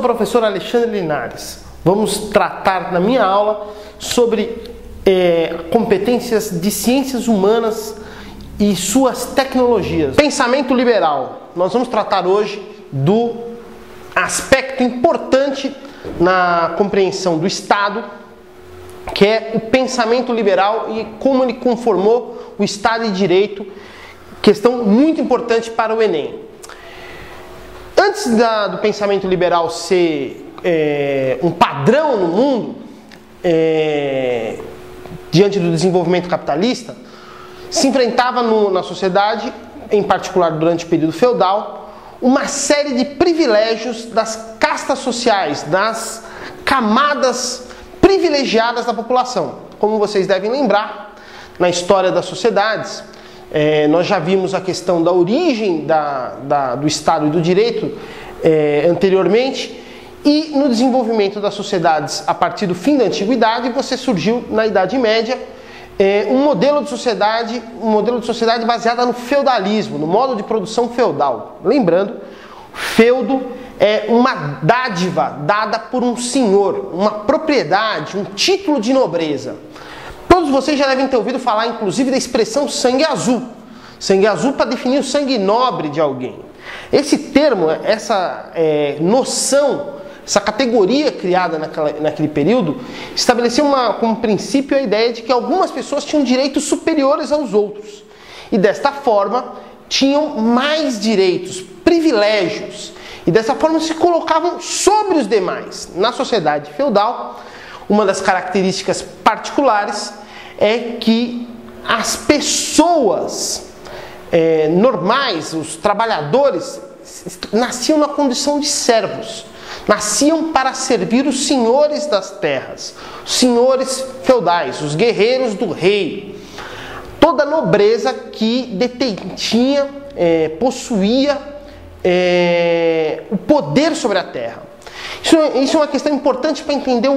professor Alexandre Linares. Vamos tratar na minha aula sobre competências de ciências humanas e suas tecnologias. Pensamento liberal. Nós vamos tratar hoje do aspecto importante na compreensão do Estado, que é o pensamento liberal e como ele conformou o Estado de Direito, questão muito importante para o Enem. Antes do pensamento liberal ser um padrão no mundo, diante do desenvolvimento capitalista, se enfrentava na sociedade, em particular durante o período feudal, uma série de privilégios das castas sociais, das camadas privilegiadas da população. Como vocês devem lembrar, na história das sociedades, nós já vimos a questão da origem do Estado e do direito anteriormente, e no desenvolvimento das sociedades a partir do fim da Antiguidade, você surgiu na Idade Média um modelo de sociedade baseado no feudalismo, no modo de produção feudal. Lembrando, feudo é uma dádiva dada por um senhor, uma propriedade, um título de nobreza. Todos vocês já devem ter ouvido falar, inclusive, da expressão sangue azul. Sangue azul para definir o sangue nobre de alguém. Esse termo, essa noção, essa categoria criada naquele período, estabeleceu como princípio a ideia de que algumas pessoas tinham direitos superiores aos outros. E desta forma, tinham mais direitos, privilégios. E dessa forma se colocavam sobre os demais. Na sociedade feudal, uma das características particulares é que as pessoas normais, os trabalhadores, nasciam na condição de servos. Nasciam para servir os senhores das terras, os senhores feudais, os guerreiros do rei. Toda a nobreza que detinha, possuía o poder sobre a terra. Isso é uma questão importante para entender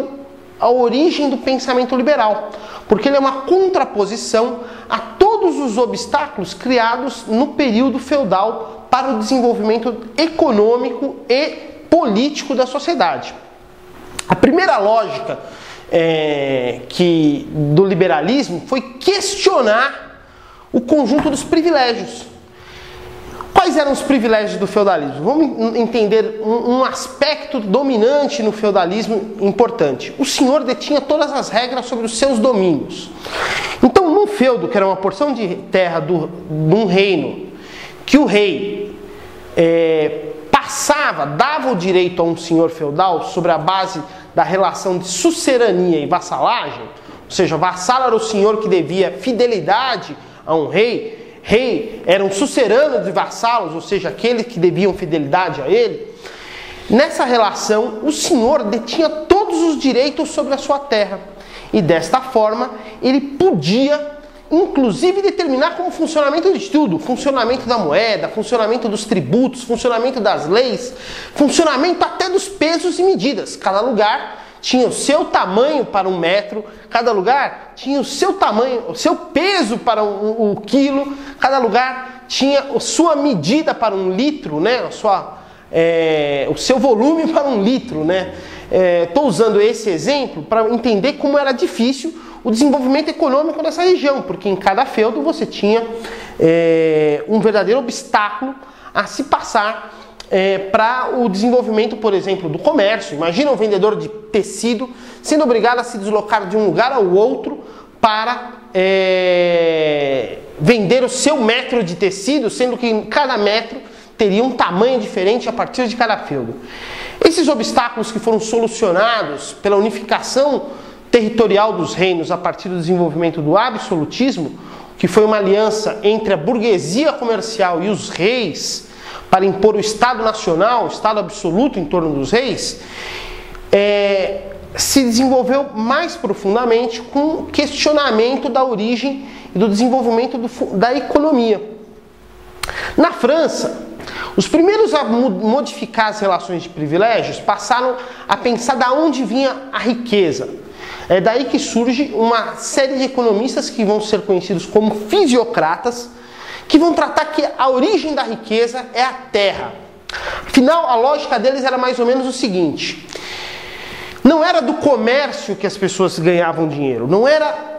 a origem do pensamento liberal, porque ele é uma contraposição a todos os obstáculos criados no período feudal para o desenvolvimento econômico e político da sociedade. A primeira lógica do liberalismo foi questionar o conjunto dos privilégios. Quais eram os privilégios do feudalismo? Vamos entender um aspecto dominante no feudalismo importante. O senhor detinha todas as regras sobre os seus domínios. Então, num feudo, que era uma porção de terra de um reino, que o rei dava o direito a um senhor feudal sobre a base da relação de sucerania e vassalagem, ou seja, o vassalo era o senhor que devia fidelidade a um rei, rei era um sucerano de vassalos, ou seja, aqueles que deviam fidelidade a ele. Nessa relação, o senhor detinha todos os direitos sobre a sua terra, e desta forma ele podia inclusive determinar como funcionamento de tudo, funcionamento da moeda, funcionamento dos tributos, funcionamento das leis, funcionamento até dos pesos e medidas. Cada lugar tinha o seu tamanho para 1 metro, cada lugar tinha o seu tamanho, o seu peso para o quilo, cada lugar tinha a sua medida para 1 litro, né? O seu volume para 1 litro, né? Estou usando esse exemplo para entender como era difícil o desenvolvimento econômico dessa região, porque em cada feudo você tinha um verdadeiro obstáculo a se passar para o desenvolvimento, por exemplo, do comércio. Imagina um vendedor de tecido sendo obrigado a se deslocar de um lugar ao outro para vender o seu metro de tecido, sendo que cada metro teria um tamanho diferente a partir de cada feudo. Esses obstáculos que foram solucionados pela unificação territorial dos reinos a partir do desenvolvimento do absolutismo, que foi uma aliança entre a burguesia comercial e os reis para impor o Estado nacional, o Estado absoluto em torno dos reis, se desenvolveu mais profundamente com o questionamento da origem e do desenvolvimento da economia. Na França, os primeiros a modificar as relações de privilégios passaram a pensar de onde vinha a riqueza. É daí que surge uma série de economistas que vão ser conhecidos como fisiocratas, que vão tratar que a origem da riqueza é a terra. Afinal, a lógica deles era mais ou menos o seguinte: não era do comércio que as pessoas ganhavam dinheiro, não era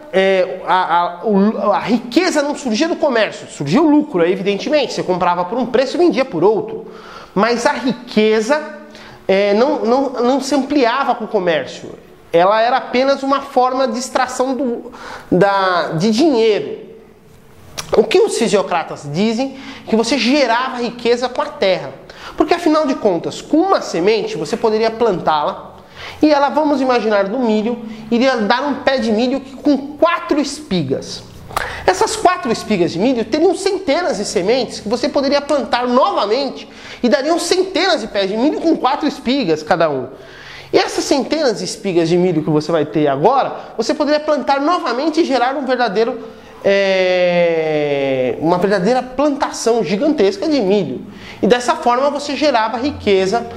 a riqueza não surgia do comércio, surgia o lucro, evidentemente, você comprava por um preço e vendia por outro, mas a riqueza não se ampliava com o comércio, ela era apenas uma forma de extração de dinheiro. O que os fisiocratas dizem? Que você gerava riqueza com a terra, porque afinal de contas, com uma semente você poderia plantá-la e ela, vamos imaginar, do milho, iria dar um pé de milho com 4 espigas. Essas 4 espigas de milho teriam centenas de sementes que você poderia plantar novamente e dariam centenas de pés de milho com 4 espigas cada um. E essas centenas de espigas de milho que você vai ter agora, você poderia plantar novamente e gerar uma verdadeira plantação gigantesca de milho. E dessa forma você gerava riqueza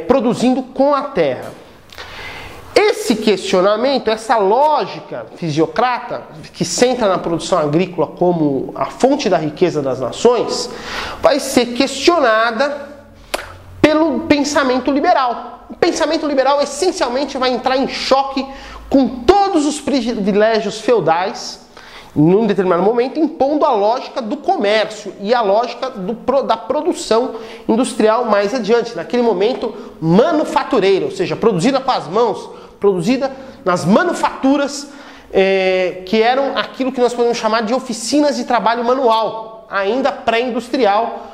produzindo com a terra. Esse questionamento, essa lógica fisiocrata, que centra na produção agrícola como a fonte da riqueza das nações, vai ser questionada pelo pensamento liberal. O pensamento liberal essencialmente vai entrar em choque com todos os privilégios feudais, num determinado momento, impondo a lógica do comércio e a lógica da produção industrial mais adiante. Naquele momento, manufatureira, ou seja, produzida com as mãos, produzida nas manufaturas, que eram aquilo que nós podemos chamar de oficinas de trabalho manual, ainda pré-industrial.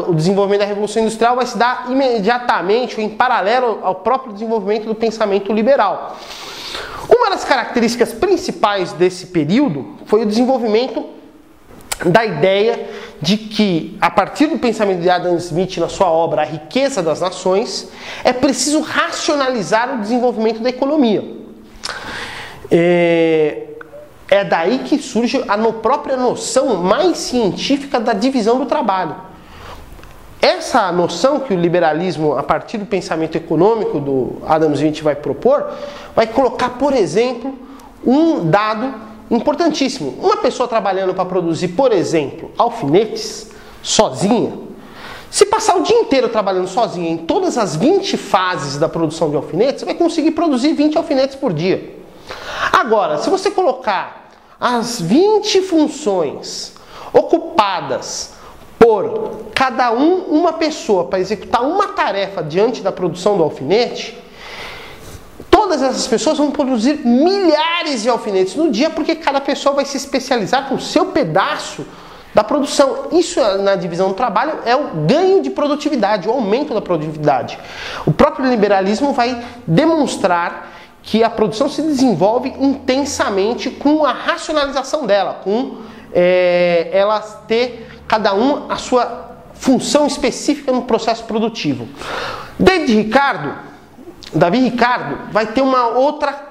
O desenvolvimento da Revolução Industrial vai se dar imediatamente ou em paralelo ao próprio desenvolvimento do pensamento liberal. Uma das características principais desse período foi o desenvolvimento da ideia de que, a partir do pensamento de Adam Smith na sua obra A Riqueza das Nações, é preciso racionalizar o desenvolvimento da economia. É daí que surge a própria noção mais científica da divisão do trabalho. Essa noção que o liberalismo, a partir do pensamento econômico do Adam Smith, vai propor, vai colocar, por exemplo, um dado importantíssimo. Uma pessoa trabalhando para produzir, por exemplo, alfinetes, sozinha, se passar o dia inteiro trabalhando sozinha em todas as 20 fases da produção de alfinetes, você vai conseguir produzir 20 alfinetes por dia. Agora, se você colocar as 20 funções ocupadas por cada uma pessoa para executar uma tarefa diante da produção do alfinete, todas essas pessoas vão produzir milhares de alfinetes no dia, porque cada pessoa vai se especializar com o seu pedaço da produção. Isso, na divisão do trabalho, é o ganho de produtividade, o aumento da produtividade. O próprio liberalismo vai demonstrar que a produção se desenvolve intensamente com a racionalização dela, com ela ter cada a sua função específica no processo produtivo. Davi Ricardo vai ter uma outra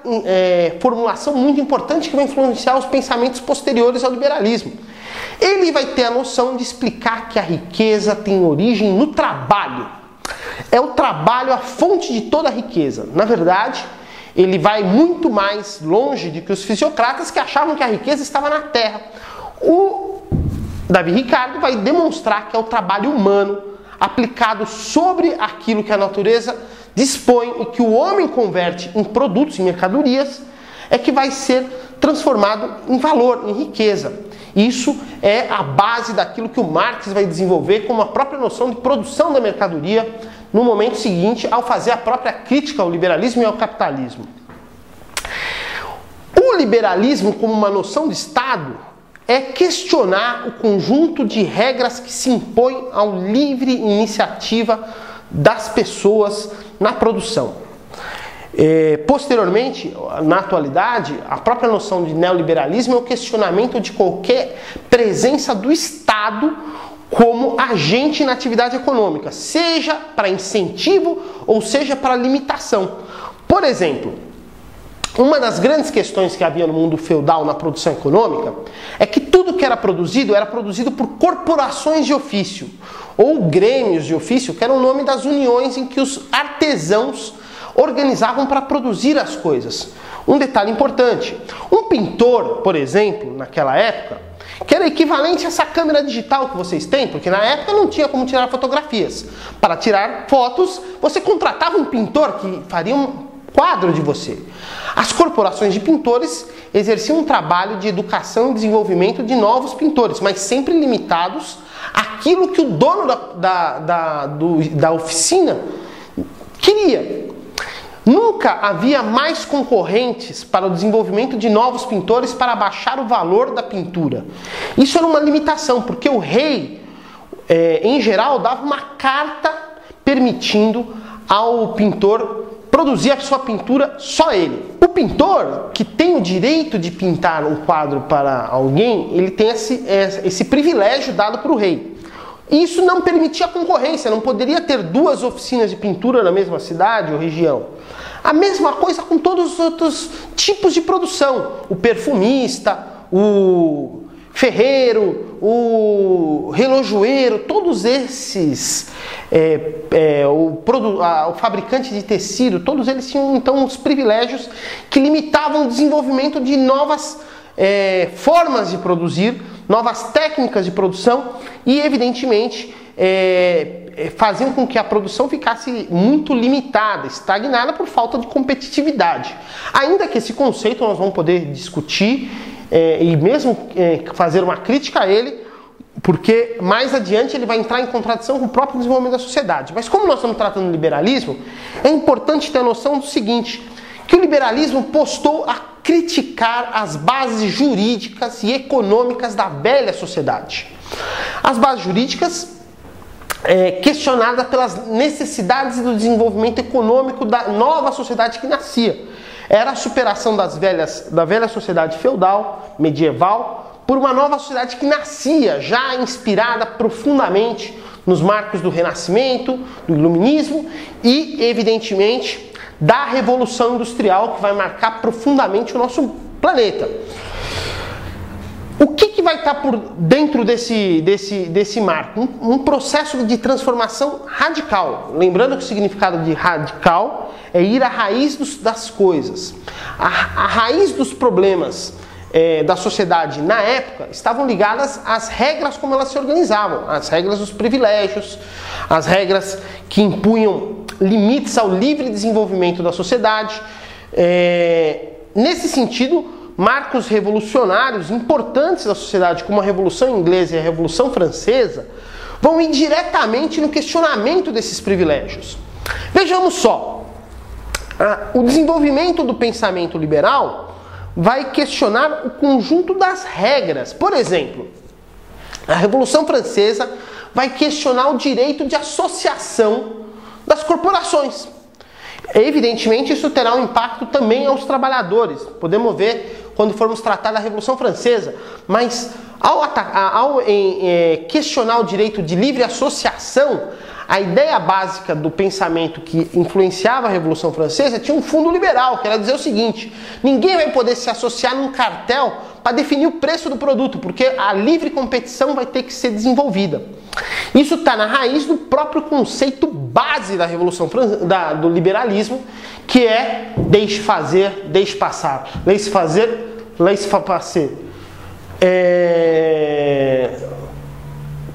formulação muito importante que vai influenciar os pensamentos posteriores ao liberalismo. Ele vai ter a noção de explicar que a riqueza tem origem no trabalho. É o trabalho a fonte de toda a riqueza. Na verdade, ele vai muito mais longe do que os fisiocratas, que achavam que a riqueza estava na terra. O Davi Ricardo vai demonstrar que é o trabalho humano aplicado sobre aquilo que a natureza dispõe e que o homem converte em produtos, em mercadorias, é que vai ser transformado em valor, em riqueza. Isso é a base daquilo que o Marx vai desenvolver como a própria noção de produção da mercadoria no momento seguinte, ao fazer a própria crítica ao liberalismo e ao capitalismo. O liberalismo, como uma noção de Estado, é questionar o conjunto de regras que se impõe ao livre iniciativa das pessoas na produção. Posteriormente, na atualidade, a própria noção de neoliberalismo é o questionamento de qualquer presença do Estado como agente na atividade econômica, seja para incentivo ou seja para limitação. Por exemplo, uma das grandes questões que havia no mundo feudal na produção econômica é que tudo que era produzido por corporações de ofício, ou grêmios de ofício, que era o nome das uniões em que os artesãos organizavam para produzir as coisas. Um detalhe importante, um pintor, por exemplo, naquela época, que era equivalente a essa câmera digital que vocês têm, porque na época não tinha como tirar fotografias. Para tirar fotos, você contratava um pintor que faria um quadro de você. As corporações de pintores exerciam um trabalho de educação e desenvolvimento de novos pintores, mas sempre limitados àquilo que o dono da oficina queria. Nunca havia mais concorrentes para o desenvolvimento de novos pintores para baixar o valor da pintura. Isso era uma limitação, porque o rei, em geral, dava uma carta permitindo ao pintor produzir a sua pintura só ele. O pintor que tem o direito de pintar um quadro para alguém, ele tem esse privilégio dado para o rei. Isso não permitia concorrência, não poderia ter duas oficinas de pintura na mesma cidade ou região. A mesma coisa com todos os outros tipos de produção. O perfumista, o ferreiro, o relojoeiro, todos esses, o fabricante de tecido, todos eles tinham então os privilégios que limitavam o desenvolvimento de novas formas de produzir, novas técnicas de produção e, evidentemente, faziam com que a produção ficasse muito limitada, estagnada por falta de competitividade. Ainda que esse conceito nós vamos poder discutir e mesmo fazer uma crítica a ele, porque mais adiante ele vai entrar em contradição com o próprio desenvolvimento da sociedade. Mas como nós estamos tratando do liberalismo, é importante ter a noção do seguinte, que o liberalismo postou a criticar as bases jurídicas e econômicas da velha sociedade. As bases jurídicas questionadas pelas necessidades do desenvolvimento econômico da nova sociedade que nascia. Era a superação da velha sociedade feudal, medieval, por uma nova sociedade que nascia, já inspirada profundamente nos marcos do Renascimento, do Iluminismo e, evidentemente, da Revolução Industrial, que vai marcar profundamente o nosso planeta. O que vai estar por dentro desse marco? Um processo de transformação radical. Lembrando que o significado de radical é ir à raiz das coisas. A raiz dos problemas da sociedade na época estavam ligadas às regras como elas se organizavam, às regras dos privilégios, às regras que impunham limites ao livre desenvolvimento da sociedade. Nesse sentido, marcos revolucionários importantes da sociedade, como a Revolução Inglesa e a Revolução Francesa, vão ir diretamente no questionamento desses privilégios. Vejamos só, o desenvolvimento do pensamento liberal vai questionar o conjunto das regras. Por exemplo, a Revolução Francesa vai questionar o direito de associação das corporações. Evidentemente, isso terá um impacto também aos trabalhadores. Podemos ver quando formos tratar da Revolução Francesa. Mas, ao questionar o direito de livre associação, a ideia básica do pensamento que influenciava a Revolução Francesa tinha um fundo liberal, que era dizer o seguinte: ninguém vai poder se associar num cartel para definir o preço do produto, porque a livre competição vai ter que ser desenvolvida. Isso está na raiz do próprio conceito base da Revolução do liberalismo, que é deixe fazer, deixe passar. Laissez fazer, laissez passer.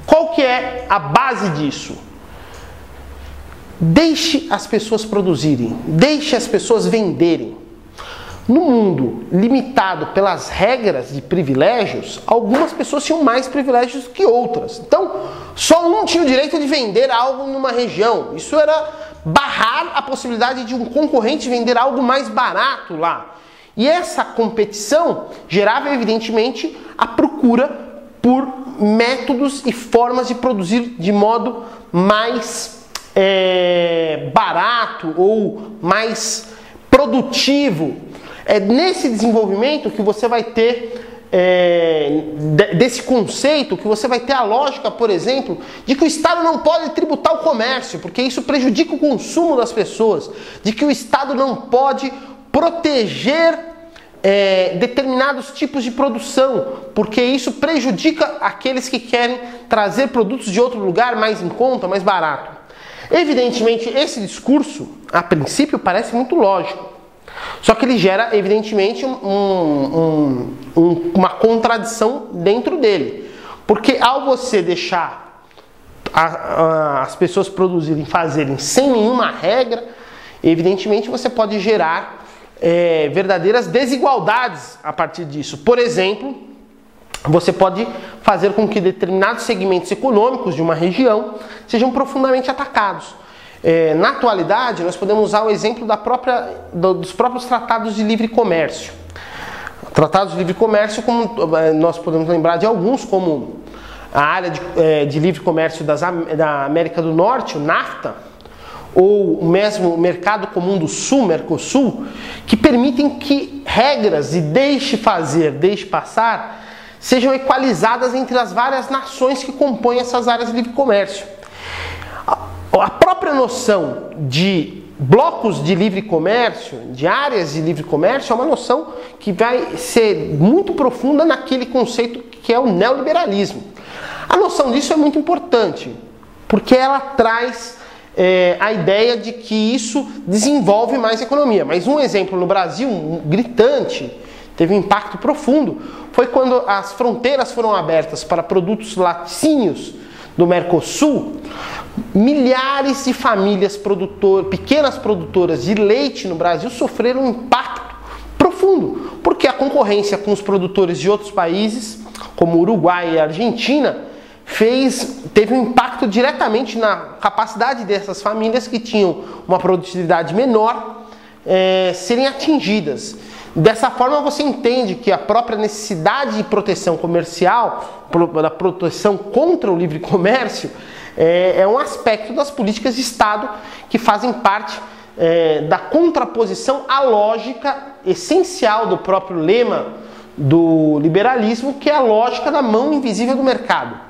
Qual que é a base disso? Deixe as pessoas produzirem, deixe as pessoas venderem. No mundo limitado pelas regras de privilégios, algumas pessoas tinham mais privilégios que outras. Então, só um tinha o direito de vender algo numa região. Isso era barrar a possibilidade de um concorrente vender algo mais barato lá. E essa competição gerava, evidentemente, a procura por métodos e formas de produzir de modo mais barato ou mais produtivo. É nesse desenvolvimento que você vai ter, desse conceito, que você vai ter a lógica, por exemplo, de que o Estado não pode tributar o comércio, porque isso prejudica o consumo das pessoas, de que o Estado não pode proteger determinados tipos de produção, porque isso prejudica aqueles que querem trazer produtos de outro lugar mais em conta, mais barato. Evidentemente, esse discurso, a princípio, parece muito lógico. Só que ele gera, evidentemente, uma contradição dentro dele. Porque ao você deixar as pessoas produzirem, fazerem sem nenhuma regra, evidentemente você pode gerar verdadeiras desigualdades a partir disso. Por exemplo, você pode fazer com que determinados segmentos econômicos de uma região sejam profundamente atacados. Na atualidade, nós podemos usar o exemplo dos próprios tratados de livre comércio. Tratados de livre comércio, como nós podemos lembrar de alguns, como a área de livre comércio da América do Norte, o NAFTA, ou o mesmo Mercado Comum do Sul, Mercosul, que permitem que regras de deixe fazer, deixe passar, sejam equalizadas entre as várias nações que compõem essas áreas de livre comércio. A própria noção de blocos de livre comércio, de áreas de livre comércio, é uma noção que vai ser muito profunda naquele conceito que é o neoliberalismo. A noção disso é muito importante, porque ela traz a ideia de que isso desenvolve mais economia. Mas um exemplo no Brasil, gritante, teve um impacto profundo, foi quando as fronteiras foram abertas para produtos laticínios do Mercosul. Milhares de famílias pequenas produtoras de leite no Brasil sofreram um impacto profundo, porque a concorrência com os produtores de outros países, como Uruguai e Argentina, teve um impacto diretamente na capacidade dessas famílias que tinham uma produtividade menor serem atingidas. Dessa forma você entende que a própria necessidade de proteção comercial, da proteção contra o livre comércio, é um aspecto das políticas de Estado que fazem parte da contraposição à lógica essencial do próprio lema do liberalismo, que é a lógica da mão invisível do mercado.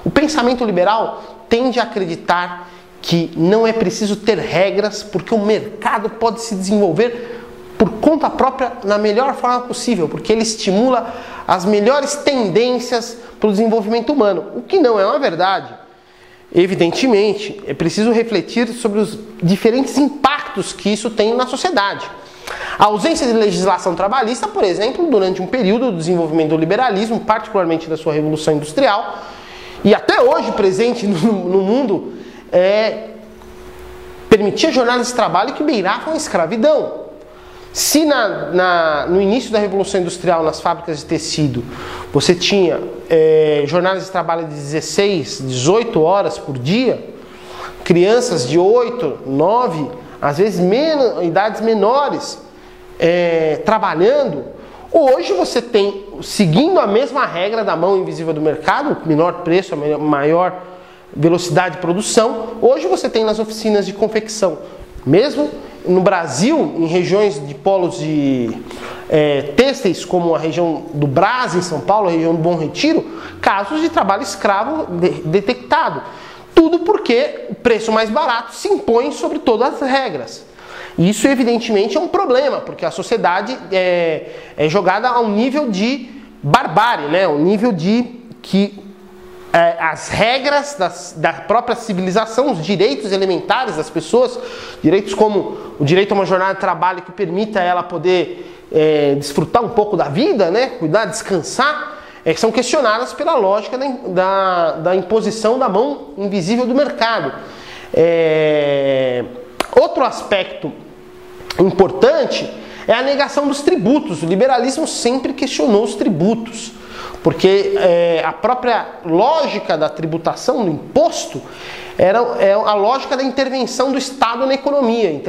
O pensamento liberal tende a acreditar que não é preciso ter regras, porque o mercado pode se desenvolver por conta própria na melhor forma possível, porque ele estimula as melhores tendências para o desenvolvimento humano, o que não é uma verdade. Evidentemente, é preciso refletir sobre os diferentes impactos que isso tem na sociedade. A ausência de legislação trabalhista, por exemplo, durante um período do desenvolvimento do liberalismo, particularmente da sua Revolução Industrial, e até hoje presente no mundo, permitia jornadas de trabalho que beiravam a escravidão. Se no início da Revolução Industrial, nas fábricas de tecido, você tinha jornadas de trabalho de 16, 18 horas por dia, crianças de 8, 9, às vezes idades menores, trabalhando, hoje você tem, seguindo a mesma regra da mão invisível do mercado, menor preço, maior velocidade de produção, hoje você tem nas oficinas de confecção, mesmo no Brasil, em regiões de polos de têxteis, como a região do Brás, em São Paulo, a região do Bom Retiro, casos de trabalho escravo detectado. Tudo porque o preço mais barato se impõe sobre todas as regras. Isso, evidentemente, é um problema, porque a sociedade é jogada a um nível de barbárie, né? Um nível de que as regras da própria civilização, os direitos elementares das pessoas, direitos como o direito a uma jornada de trabalho que permita ela poder desfrutar um pouco da vida, né? Cuidar, descansar, são questionadas pela lógica da imposição da mão invisível do mercado. Outro aspecto importante é a negação dos tributos. O liberalismo sempre questionou os tributos, porque a própria lógica da tributação, do imposto, é a lógica da intervenção do Estado na economia,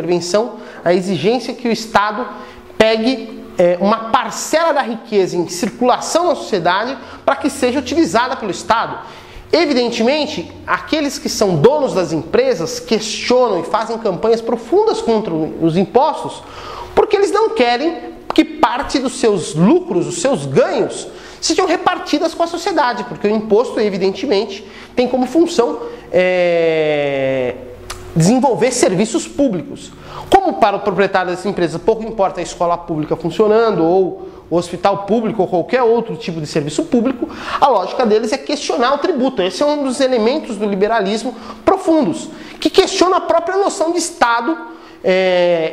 a exigência que o Estado pegue uma parcela da riqueza em circulação na sociedade para que seja utilizada pelo Estado. Evidentemente, aqueles que são donos das empresas questionam e fazem campanhas profundas contra os impostos, porque eles não querem que parte dos seus lucros, os seus ganhos, sejam repartidas com a sociedade, porque o imposto, evidentemente, tem como função desenvolver serviços públicos. Como para o proprietário dessa empresa pouco importa a escola pública funcionando, ou o hospital público, ou qualquer outro tipo de serviço público, a lógica deles é questionar o tributo. Esse é um dos elementos do liberalismo profundos, que questiona a própria noção de Estado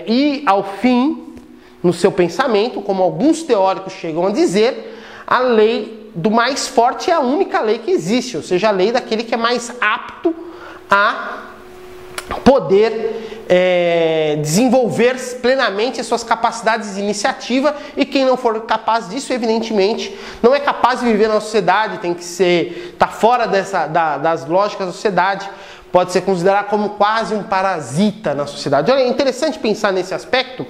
e, ao fim, no seu pensamento, como alguns teóricos chegam a dizer, a lei do mais forte é a única lei que existe, ou seja, a lei daquele que é mais apto a poder desenvolver plenamente as suas capacidades de iniciativa, e quem não for capaz disso, evidentemente, não é capaz de viver na sociedade, tem que estar fora das lógicas da sociedade, pode ser considerado como quase um parasita na sociedade. Olha, é interessante pensar nesse aspecto,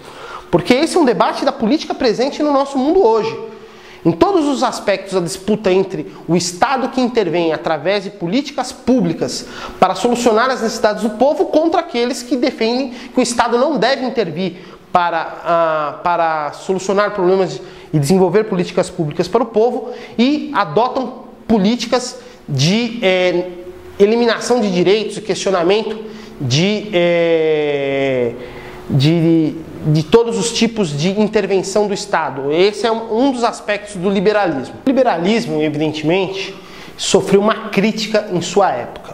porque esse é um debate da política presente no nosso mundo hoje. Em todos os aspectos, a disputa entre o Estado que intervém através de políticas públicas para solucionar as necessidades do povo contra aqueles que defendem que o Estado não deve intervir para solucionar problemas e desenvolver políticas públicas para o povo, e adotam políticas de eliminação de direitos e questionamento de todos os tipos de intervenção do Estado. Esse é um dos aspectos do liberalismo. O liberalismo, evidentemente, sofreu uma crítica em sua época.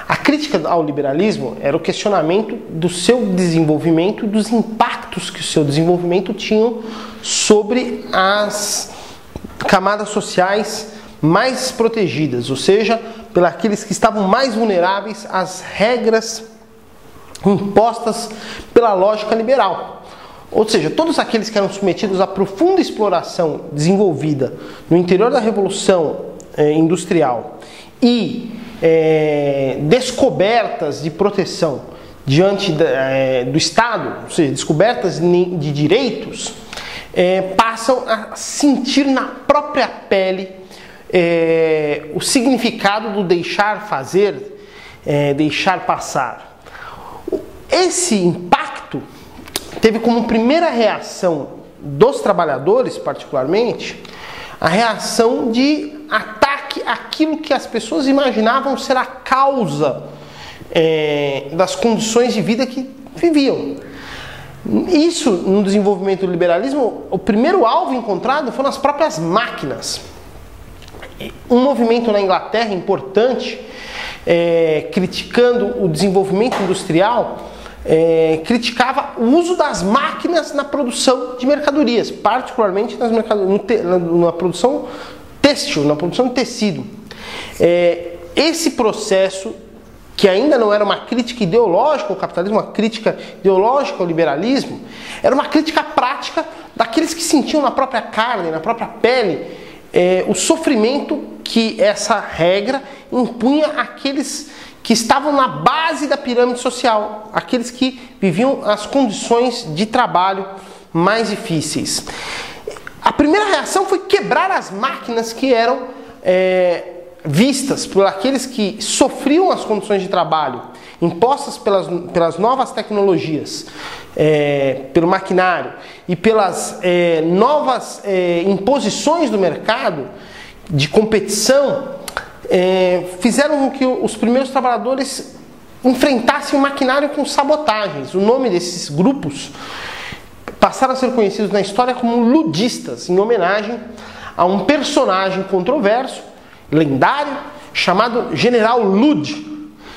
A crítica ao liberalismo era o questionamento do seu desenvolvimento e dos impactos que o seu desenvolvimento tinha sobre as camadas sociais mais desprotegidas, ou seja, pelos que estavam mais vulneráveis às regras impostas pela lógica liberal. Ou seja, todos aqueles que eram submetidos à profunda exploração desenvolvida no interior da Revolução Industrial e descobertas de proteção diante do Estado, ou seja, descobertas de direitos, passam a sentir na própria pele o significado do deixar fazer, deixar passar. Esse impacto teve como primeira reação dos trabalhadores, particularmente, a reação de ataque àquilo que as pessoas imaginavam ser a causa das condições de vida que viviam. Isso, no desenvolvimento do liberalismo, o primeiro alvo encontrado foram as próprias máquinas. Um movimento na Inglaterra importante, criticando o desenvolvimento industrial, criticava o uso das máquinas na produção de mercadorias, particularmente na produção têxtil, na produção de tecido. Esse processo, que ainda não era uma crítica ideológica ao capitalismo, uma crítica ideológica ao liberalismo, era uma crítica prática daqueles que sentiam na própria carne, na própria pele, o sofrimento que essa regra impunha àqueles que estavam na base da pirâmide social, aqueles que viviam as condições de trabalho mais difíceis. A primeira reação foi quebrar as máquinas que eram vistas por aqueles que sofriam as condições de trabalho impostas pelas novas tecnologias, pelo maquinário e pelas novas imposições do mercado de competição. Fizeram com que os primeiros trabalhadores enfrentassem o maquinário com sabotagens. O nome desses grupos passaram a ser conhecidos na história como ludistas, em homenagem a um personagem controverso, lendário, chamado General Lud.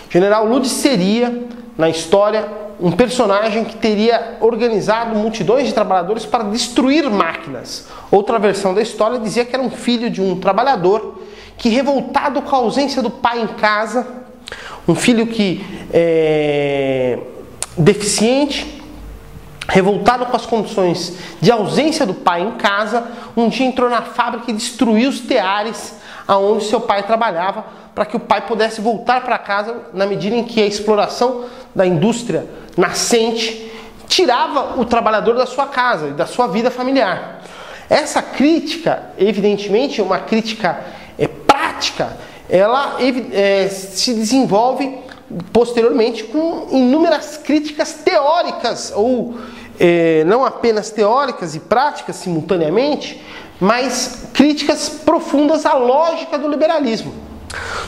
General Lud seria, na história, um personagem que teria organizado multidões de trabalhadores para destruir máquinas. Outra versão da história dizia que era um filho de um trabalhador que, revoltado com a ausência do pai em casa, um filho que deficiente, revoltado com as condições de ausência do pai em casa, um dia entrou na fábrica e destruiu os teares aonde seu pai trabalhava, para que o pai pudesse voltar para casa na medida em que a exploração da indústria nascente tirava o trabalhador da sua casa e da sua vida familiar. Essa crítica, evidentemente, uma crítica prática, ela se desenvolve posteriormente com inúmeras críticas teóricas, ou não apenas teóricas e práticas simultaneamente, mas críticas profundas à lógica do liberalismo.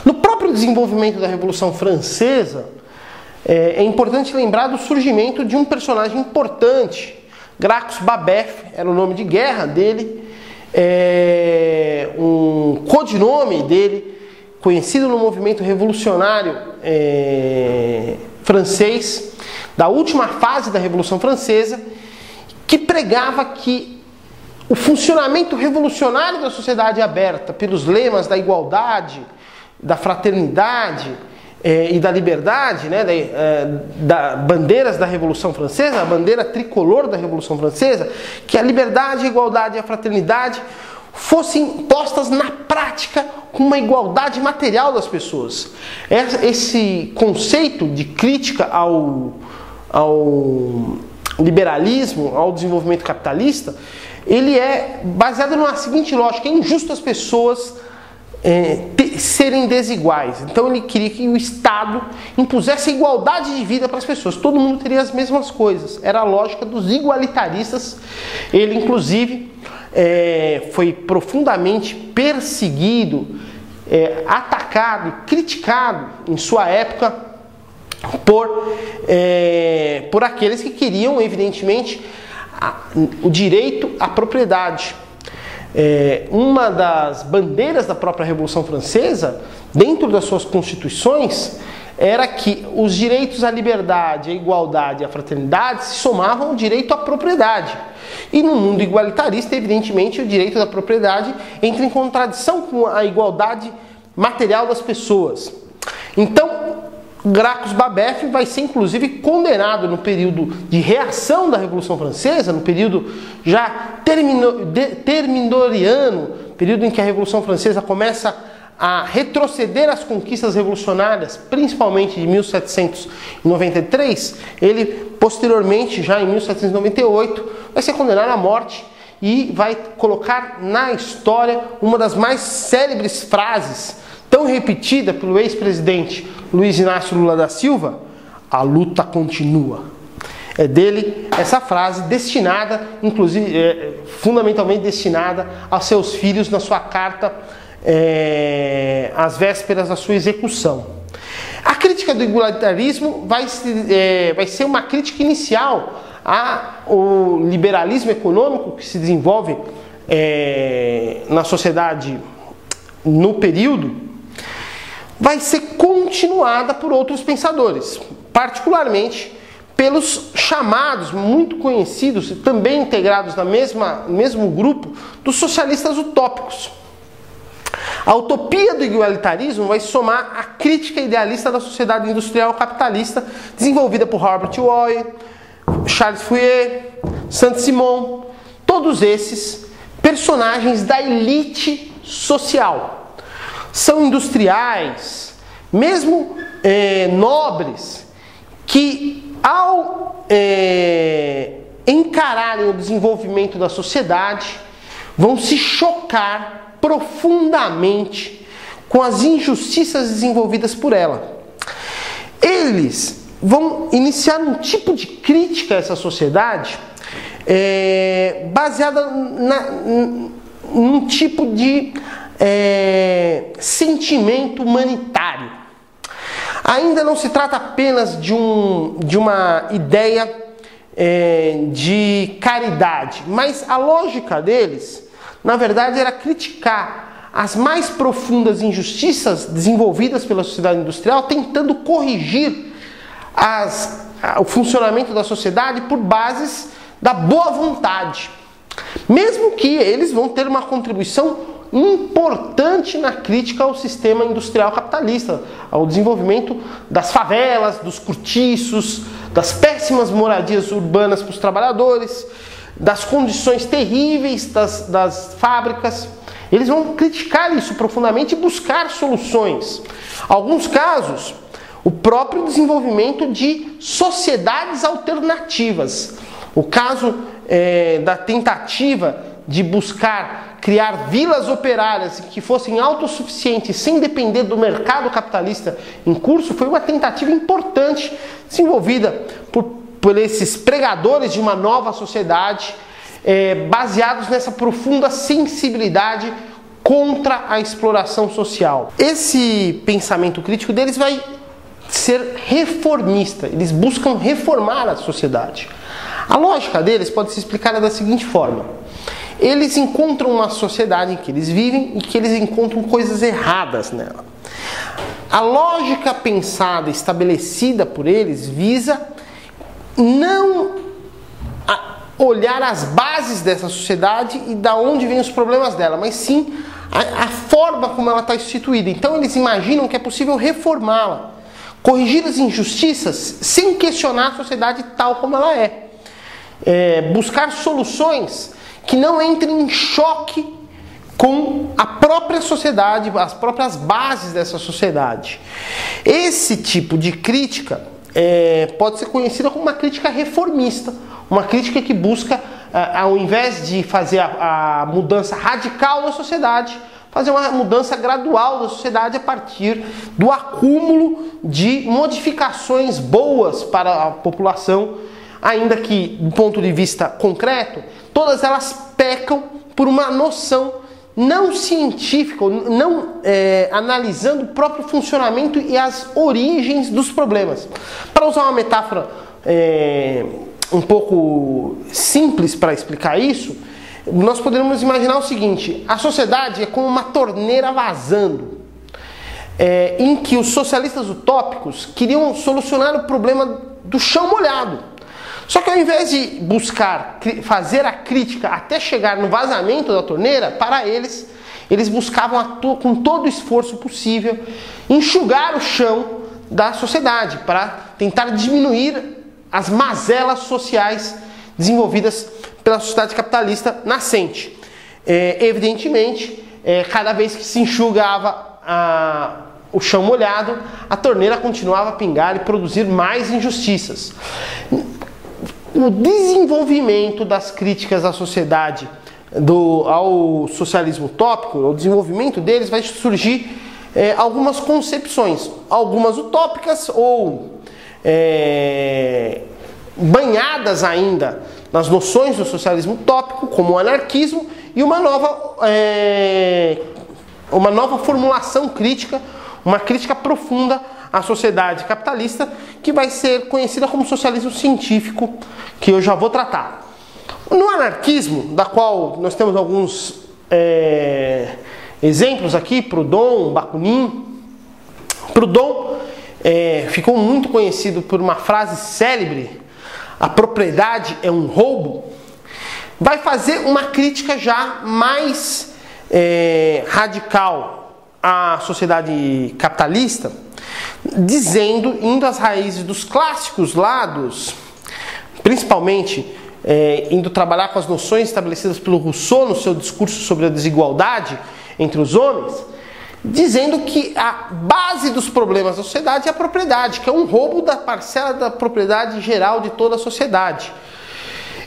No próprio desenvolvimento da Revolução Francesa, é importante lembrar do surgimento de um personagem importante. Gracchus Babeuf era o nome de guerra dele, um codinome dele, conhecido no movimento revolucionário francês, da última fase da Revolução Francesa, que pregava que o funcionamento revolucionário da sociedade aberta, pelos lemas da igualdade, da fraternidade e da liberdade, né, bandeiras da Revolução Francesa, a bandeira tricolor da Revolução Francesa, que a liberdade, a igualdade e a fraternidade fossem postas na prática com uma igualdade material das pessoas. Esse conceito de crítica ao liberalismo, ao desenvolvimento capitalista, ele é baseado na seguinte lógica: é injusto as pessoas serem desiguais. Então ele queria que o Estado impusesse a igualdade de vida para as pessoas. Todo mundo teria as mesmas coisas. Era a lógica dos igualitaristas. Ele, inclusive, foi profundamente perseguido, atacado, criticado em sua época por aqueles que queriam, evidentemente, o direito à propriedade. Uma das bandeiras da própria Revolução Francesa, dentro das suas constituições, era que os direitos à liberdade, à igualdade e à fraternidade se somavam ao direito à propriedade. E no mundo igualitarista, evidentemente, o direito da propriedade entra em contradição com a igualdade material das pessoas. Então, Gracchus Babeuf vai ser inclusive condenado no período de reação da Revolução Francesa, no período já termidoriano, período em que a Revolução Francesa começa a retroceder as conquistas revolucionárias, principalmente de 1793. Ele, posteriormente, já em 1798, vai ser condenado à morte e vai colocar na história uma das mais célebres frases, tão repetida pelo ex-presidente Luiz Inácio Lula da Silva: a luta continua. É dele essa frase, destinada, inclusive, fundamentalmente destinada aos seus filhos na sua carta às vésperas da sua execução. A crítica do igualitarismo vai ser uma crítica inicial ao liberalismo econômico que se desenvolve na sociedade no período. Vai ser continuada por outros pensadores, particularmente pelos chamados, muito conhecidos, também integrados no mesmo grupo, dos socialistas utópicos. A utopia do igualitarismo vai somar a crítica idealista da sociedade industrial capitalista, desenvolvida por Herbert Weyl, Charles Fourier, Saint-Simon, todos esses personagens da elite social. São industriais, mesmo nobres, que ao encararem o desenvolvimento da sociedade, vão se chocar profundamente com as injustiças desenvolvidas por ela. Eles vão iniciar um tipo de crítica a essa sociedade baseada num tipo de sentimento humanitário. Ainda não se trata apenas de uma ideia de caridade, mas a lógica deles, na verdade, era criticar as mais profundas injustiças desenvolvidas pela sociedade industrial, tentando corrigir o funcionamento da sociedade por bases da boa vontade. Mesmo que eles vão ter uma contribuição importante na crítica ao sistema industrial capitalista, ao desenvolvimento das favelas, dos cortiços, das péssimas moradias urbanas para os trabalhadores, das condições terríveis das fábricas. Eles vão criticar isso profundamente e buscar soluções. Em alguns casos, o próprio desenvolvimento de sociedades alternativas. O caso da tentativa de buscar criar vilas operárias que fossem autossuficientes sem depender do mercado capitalista em curso foi uma tentativa importante desenvolvida por esses pregadores de uma nova sociedade baseados nessa profunda sensibilidade contra a exploração social. Esse pensamento crítico deles vai ser reformista, eles buscam reformar a sociedade. A lógica deles pode ser explicada da seguinte forma: eles encontram uma sociedade em que eles vivem e que eles encontram coisas erradas nela. A lógica pensada, estabelecida por eles, visa não olhar as bases dessa sociedade e da onde vêm os problemas dela, mas sim a forma como ela está instituída. Então eles imaginam que é possível reformá-la, corrigir as injustiças sem questionar a sociedade tal como ela é. Buscar soluções que não entrem em choque com a própria sociedade, as próprias bases dessa sociedade. Esse tipo de crítica pode ser conhecida como uma crítica reformista, uma crítica que busca, ao invés de fazer a mudança radical da sociedade, fazer uma mudança gradual da sociedade a partir do acúmulo de modificações boas para a população, ainda que, do ponto de vista concreto, todas elas pecam por uma noção não científica, não analisando o próprio funcionamento e as origens dos problemas. Para usar uma metáfora um pouco simples para explicar isso, nós poderíamos imaginar o seguinte: a sociedade é como uma torneira vazando, em que os socialistas utópicos queriam solucionar o problema do chão molhado. Só que ao invés de buscar fazer a crítica até chegar no vazamento da torneira, para eles buscavam com todo o esforço possível enxugar o chão da sociedade para tentar diminuir as mazelas sociais desenvolvidas pela sociedade capitalista nascente. Evidentemente, cada vez que se enxugava o chão molhado, a torneira continuava a pingar e produzir mais injustiças. O desenvolvimento das críticas à sociedade, ao socialismo utópico, o desenvolvimento deles vai surgir algumas concepções, algumas utópicas ou banhadas ainda nas noções do socialismo utópico, como o anarquismo, e uma nova formulação crítica, uma crítica profunda à sociedade capitalista, que vai ser conhecida como socialismo científico, que eu já vou tratar. No anarquismo, da qual nós temos alguns exemplos aqui, Proudhon, Bakunin. Proudhon ficou muito conhecido por uma frase célebre: a propriedade é um roubo. Vai fazer uma crítica já mais radical à sociedade capitalista, indo às raízes dos clássicos lados, principalmente indo trabalhar com as noções estabelecidas pelo Rousseau no seu discurso sobre a desigualdade entre os homens, dizendo que a base dos problemas da sociedade é a propriedade, que é um roubo da parcela da propriedade geral de toda a sociedade.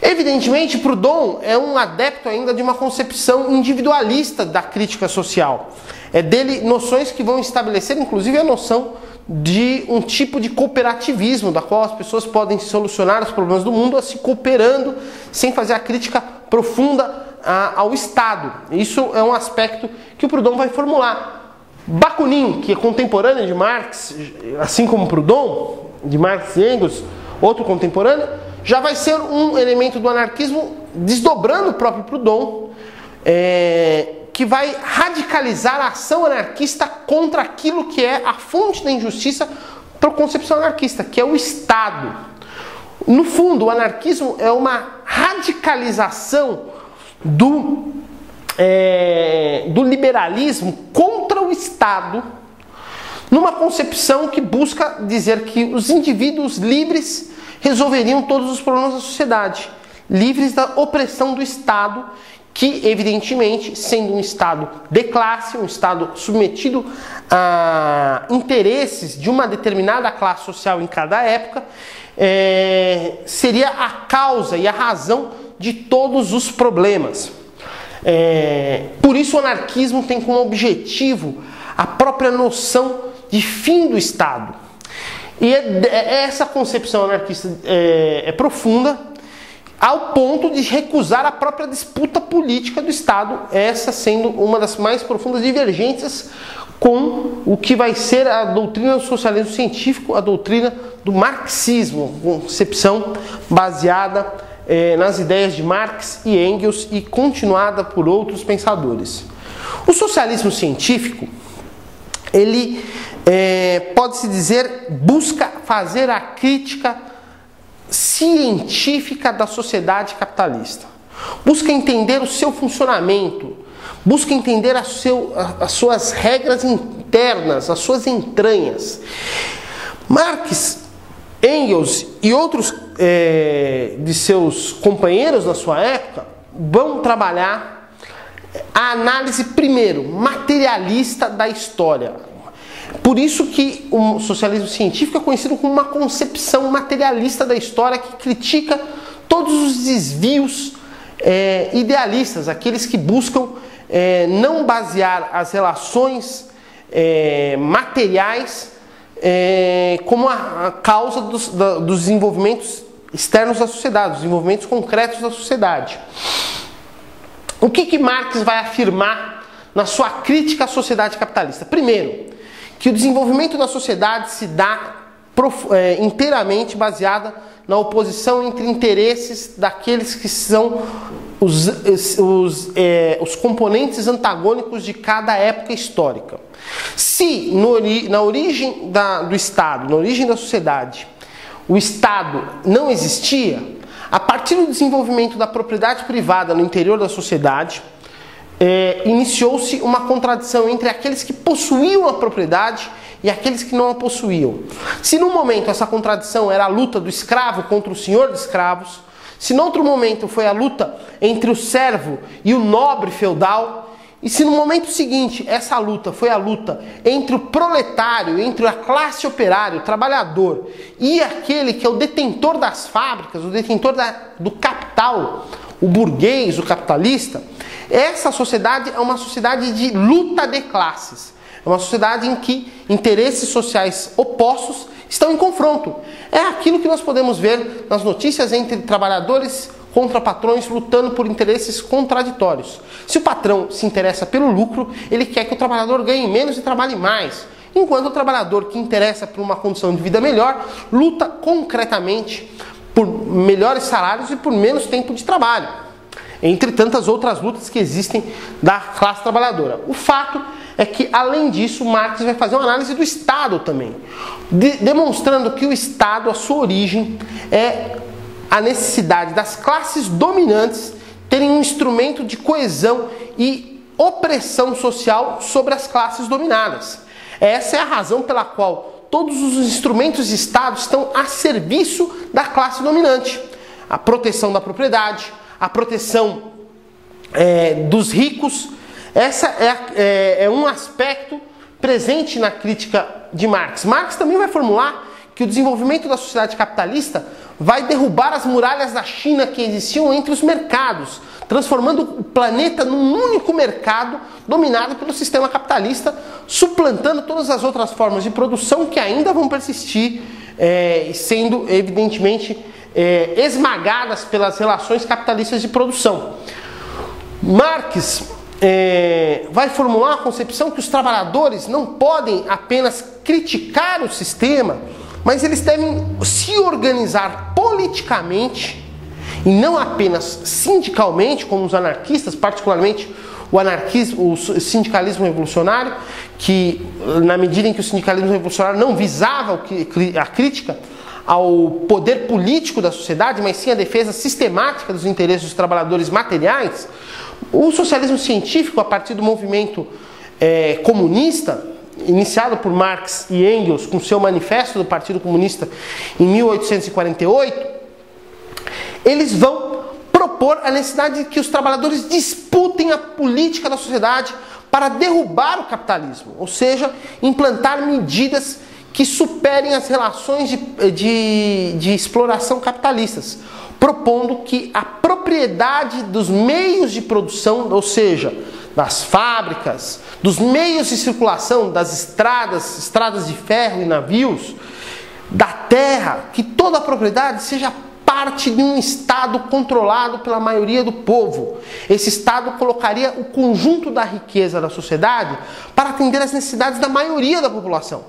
Evidentemente, Proudhon é um adepto ainda de uma concepção individualista da crítica social. É dele noções que vão estabelecer, inclusive, a noção de um tipo de cooperativismo, da qual as pessoas podem solucionar os problemas do mundo se cooperando, sem fazer a crítica profunda ao Estado. Isso é um aspecto que o Proudhon vai formular. Bakunin, que é contemporâneo de Marx, assim como Proudhon, de Marx e Engels, outro contemporâneo, já vai ser um elemento do anarquismo, desdobrando o próprio Proudhon, que vai radicalizar a ação anarquista contra aquilo que é a fonte da injustiça para a concepção anarquista, que é o Estado. No fundo, o anarquismo é uma radicalização do liberalismo contra o Estado, numa concepção que busca dizer que os indivíduos livres resolveriam todos os problemas da sociedade, livres da opressão do Estado, que, evidentemente, sendo um Estado de classe, um Estado submetido a interesses de uma determinada classe social em cada época, seria a causa e a razão de todos os problemas. Por isso o anarquismo tem como objetivo a própria noção de fim do Estado. E essa concepção anarquista é profunda, ao ponto de recusar a própria disputa política do Estado, essa sendo uma das mais profundas divergências com o que vai ser a doutrina do socialismo científico, a doutrina do marxismo, concepção baseada nas ideias de Marx e Engels e continuada por outros pensadores. O socialismo científico, ele pode-se dizer, busca fazer a crítica científica da sociedade capitalista. Busca entender o seu funcionamento, busca entender as suas regras internas, as suas entranhas. Marx, Engels e outros de seus companheiros na sua época vão trabalhar a análise, primeiro, materialista da história. Por isso que o socialismo científico é conhecido como uma concepção materialista da história que critica todos os desvios idealistas, aqueles que buscam não basear as relações materiais como a causa dos desenvolvimentos externos da sociedade, dos desenvolvimentos concretos da sociedade. O que Marx vai afirmar na sua crítica à sociedade capitalista? Primeiro, que o desenvolvimento da sociedade se dá inteiramente baseada na oposição entre interesses daqueles que são os componentes antagônicos de cada época histórica. Se na origem do Estado, na origem da sociedade, o Estado não existia, a partir do desenvolvimento da propriedade privada no interior da sociedade, iniciou-se uma contradição entre aqueles que possuíam a propriedade e aqueles que não a possuíam. Se num momento essa contradição era a luta do escravo contra o senhor de escravos, se no outro momento foi a luta entre o servo e o nobre feudal, e se no momento seguinte essa luta foi a luta entre o proletário, entre a classe operária, o trabalhador, e aquele que é o detentor das fábricas, o detentor do capital, o burguês, o capitalista, essa sociedade é uma sociedade de luta de classes. É uma sociedade em que interesses sociais opostos estão em confronto. É aquilo que nós podemos ver nas notícias entre trabalhadores contra patrões lutando por interesses contraditórios. Se o patrão se interessa pelo lucro, ele quer que o trabalhador ganhe menos e trabalhe mais. Enquanto o trabalhador que interessa por uma condição de vida melhor, luta concretamente por melhores salários e por menos tempo de trabalho. Entre tantas outras lutas que existem da classe trabalhadora. O fato é que, além disso, Marx vai fazer uma análise do Estado também, demonstrando que o Estado, a sua origem, é a necessidade das classes dominantes terem um instrumento de coesão e opressão social sobre as classes dominadas. Essa é a razão pela qual todos os instrumentos de Estado estão a serviço da classe dominante. A proteção da propriedade, a proteção dos ricos. Essa é um aspecto presente na crítica de Marx. Marx também vai formular que o desenvolvimento da sociedade capitalista vai derrubar as muralhas da China que existiam entre os mercados, transformando o planeta num único mercado dominado pelo sistema capitalista, suplantando todas as outras formas de produção que ainda vão persistir, sendo evidentemente esmagadas pelas relações capitalistas de produção. Marx vai formular a concepção que os trabalhadores não podem apenas criticar o sistema, mas eles devem se organizar politicamente e não apenas sindicalmente, como os anarquistas, particularmente o sindicalismo revolucionário, que na medida em que o sindicalismo revolucionário não visava a crítica ao poder político da sociedade, mas sim a defesa sistemática dos interesses dos trabalhadores materiais, o socialismo científico, a partir do movimento comunista, iniciado por Marx e Engels com seu manifesto do Partido Comunista em 1848, eles vão propor a necessidade de que os trabalhadores disputem a política da sociedade para derrubar o capitalismo, ou seja, implantar medidas que superem as relações de exploração capitalistas, propondo que a propriedade dos meios de produção, ou seja, das fábricas, dos meios de circulação, das estradas de ferro e navios, da terra, que toda a propriedade seja parte de um Estado controlado pela maioria do povo. Esse Estado colocaria o conjunto da riqueza da sociedade para atender às necessidades da maioria da população.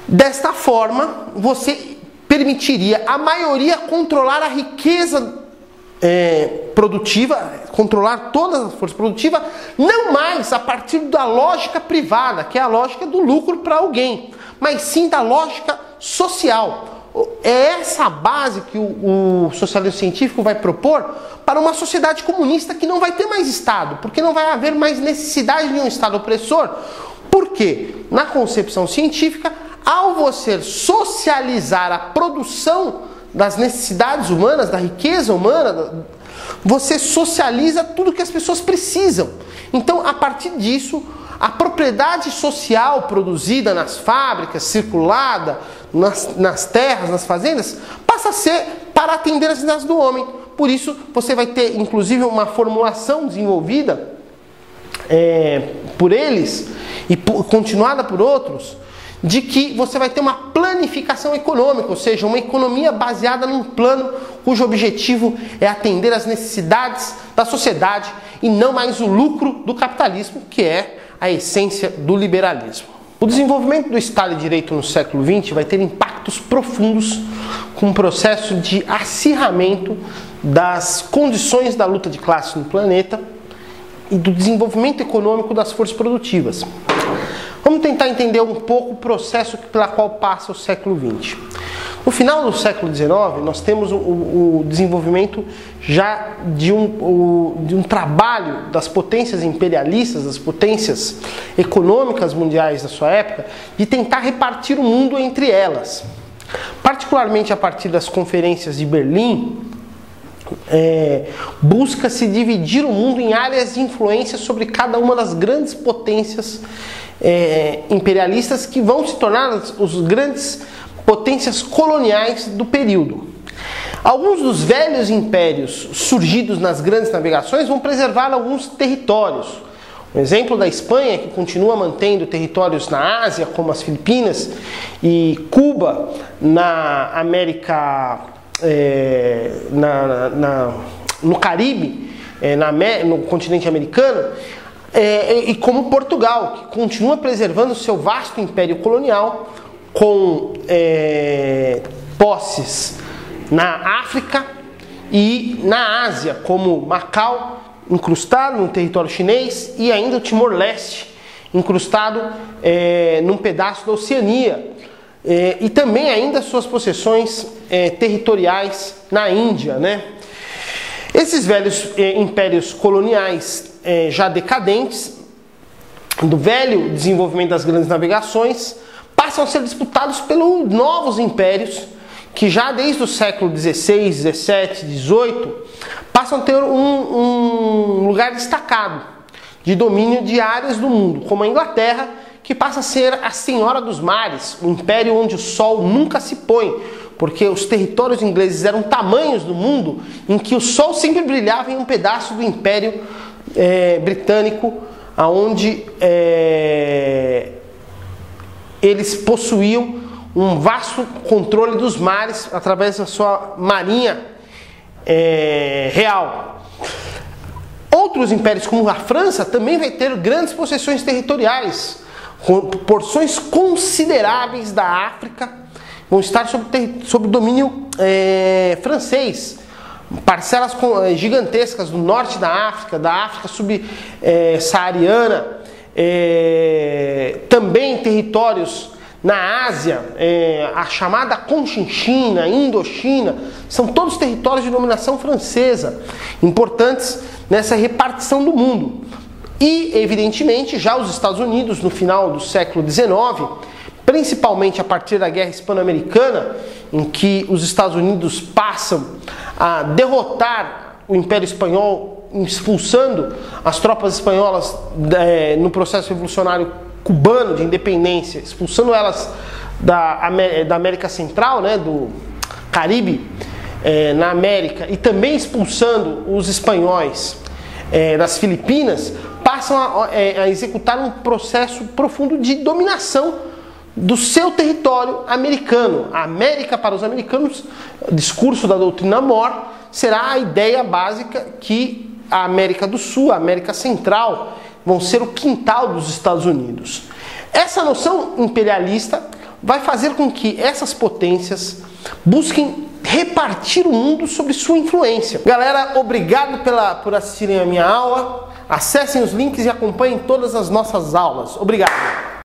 Desta forma, você permitiria à maioria controlar a riqueza produtiva, controlar toda a força produtiva, não mais a partir da lógica privada, que é a lógica do lucro para alguém, mas sim da lógica social. é essa a base que o socialismo científico vai propor para uma sociedade comunista que não vai ter mais Estado, porque não vai haver mais necessidade de um Estado opressor. Por quê? Na concepção científica, ao você socializar a produção das necessidades humanas, da riqueza humana, você socializa tudo que as pessoas precisam. Então, a partir disso, a propriedade social produzida nas fábricas, circulada nas terras, nas fazendas, passa a ser para atender as necessidades do homem. Por isso, você vai ter, inclusive, uma formulação desenvolvida por eles e continuada por outros, de que você vai ter uma planificação econômica, ou seja, uma economia baseada num plano cujo objetivo é atender às necessidades da sociedade e não mais o lucro do capitalismo, que é a essência do liberalismo. O desenvolvimento do Estado de Direito no século XX vai ter impactos profundos com o processo de acirramento das condições da luta de classe no planeta e do desenvolvimento econômico das forças produtivas. Vamos tentar entender um pouco o processo pela qual passa o século XX. No final do século XIX, nós temos o desenvolvimento já de um trabalho das potências imperialistas, das potências econômicas mundiais da sua época, de tentar repartir o mundo entre elas. Particularmente a partir das conferências de Berlim, busca-se dividir o mundo em áreas de influência sobre cada uma das grandes potências imperialistas que vão se tornar os grandes potências coloniais do período. Alguns dos velhos impérios surgidos nas grandes navegações vão preservar alguns territórios. Um exemplo da Espanha, que continua mantendo territórios na Ásia, como as Filipinas, e Cuba na América, no Caribe, no continente americano, e como Portugal, que continua preservando seu vasto império colonial com posses na África e na Ásia, como Macau, incrustado no território chinês, e ainda o Timor-Leste, incrustado num pedaço da Oceania, e também ainda suas possessões territoriais na Índia, né? Esses velhos impérios coloniais já decadentes, do velho desenvolvimento das grandes navegações, passam a ser disputados pelos novos impérios, que já desde o século XVI, XVII, XVIII, passam a ter um lugar destacado de domínio de áreas do mundo, como a Inglaterra, que passa a ser a senhora dos mares, um império onde o sol nunca se põe, porque os territórios ingleses eram tamanhos do mundo em que o sol sempre brilhava em um pedaço do Império Britânico, onde eles possuíam um vasto controle dos mares através da sua marinha real. Outros impérios, como a França, também vai ter grandes possessões territoriais, com porções consideráveis da África vão estar sob domínio francês. Parcelas gigantescas do norte da África subsaariana, também territórios na Ásia, a chamada Conchinchina, Indochina, são todos territórios de dominação francesa, importantes nessa repartição do mundo. E, evidentemente, já os Estados Unidos, no final do século XIX, principalmente a partir da Guerra Hispano-Americana, em que os Estados Unidos passam a derrotar o Império Espanhol, expulsando as tropas espanholas no processo revolucionário cubano de independência, expulsando elas da América Central, né, do Caribe, na América, e também expulsando os espanhóis das Filipinas, passam a executar um processo profundo de dominação do seu território americano. A América para os americanos, o discurso da doutrina Monroe, será a ideia básica que a América do Sul, a América Central, vão ser o quintal dos Estados Unidos. Essa noção imperialista vai fazer com que essas potências busquem repartir o mundo sob sua influência. Galera, obrigado por assistirem a minha aula. Acessem os links e acompanhem todas as nossas aulas. Obrigado!